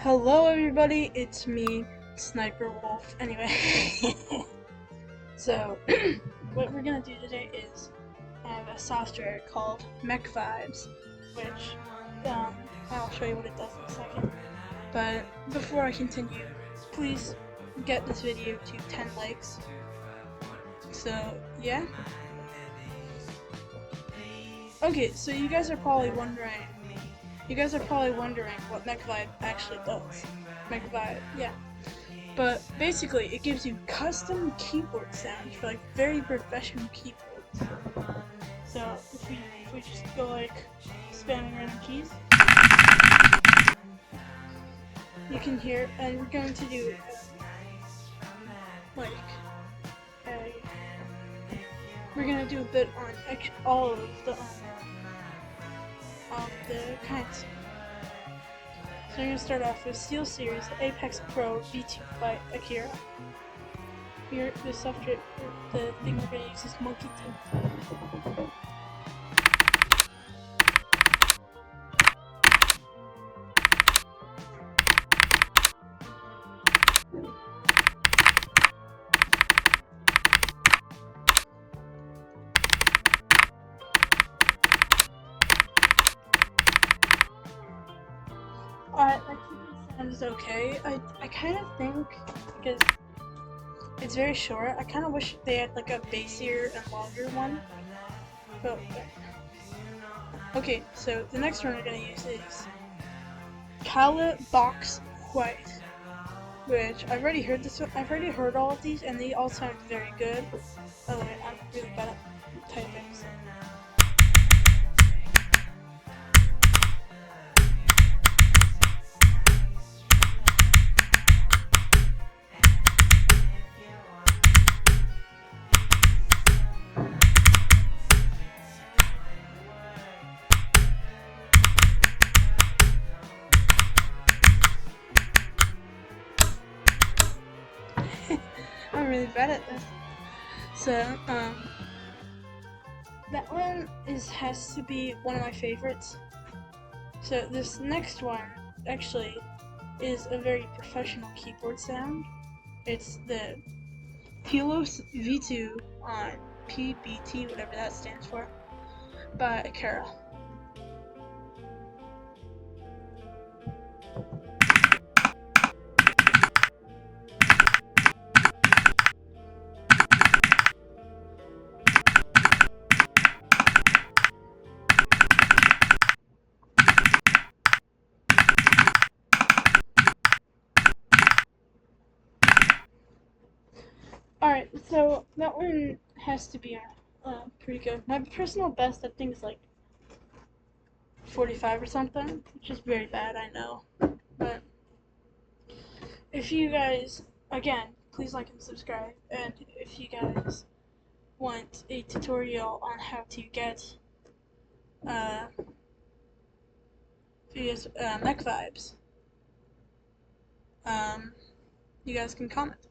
Hello everybody, it's me, Sniper Wolf. Anyway, so what we're gonna do today is have a software called monkeytype, which I'll show you what it does in a second. But before I continue, please get this video to 10 likes. So yeah. Okay, so you guys are probably wondering what monkeytype actually does. Monkeytype, yeah. But basically, it gives you custom keyboard sounds for like very professional keyboards. So if we just go like spamming random keys, you can hear, and we're going to do we're gonna do a bit on all of the kinds. So we're going to start off with Steel Series Apex Pro V2 by Akira. Here, the software, the thing we're going to use is monkeytype. That keyboard sound is okay. I kind of think, because it's very short, I kind of wish they had like a bassier and longer one. But okay, so the next one we're gonna use is Kala Box White, which I've already heard this one. I've already heard all of these, and they all sound very good. By the way, I'm really bad at typing. So. I'm really bad at this. So, that one has to be one of my favorites. So this next one actually is a very professional keyboard sound. It's the Telos V2 on PBT, whatever that stands for, by Akira. Alright, so that one has to be pretty good. My personal best, I think, is like 45 or something, which is very bad, I know. But if you guys, again, please like and subscribe. And if you guys want a tutorial on how to get monkeytype, you guys can comment.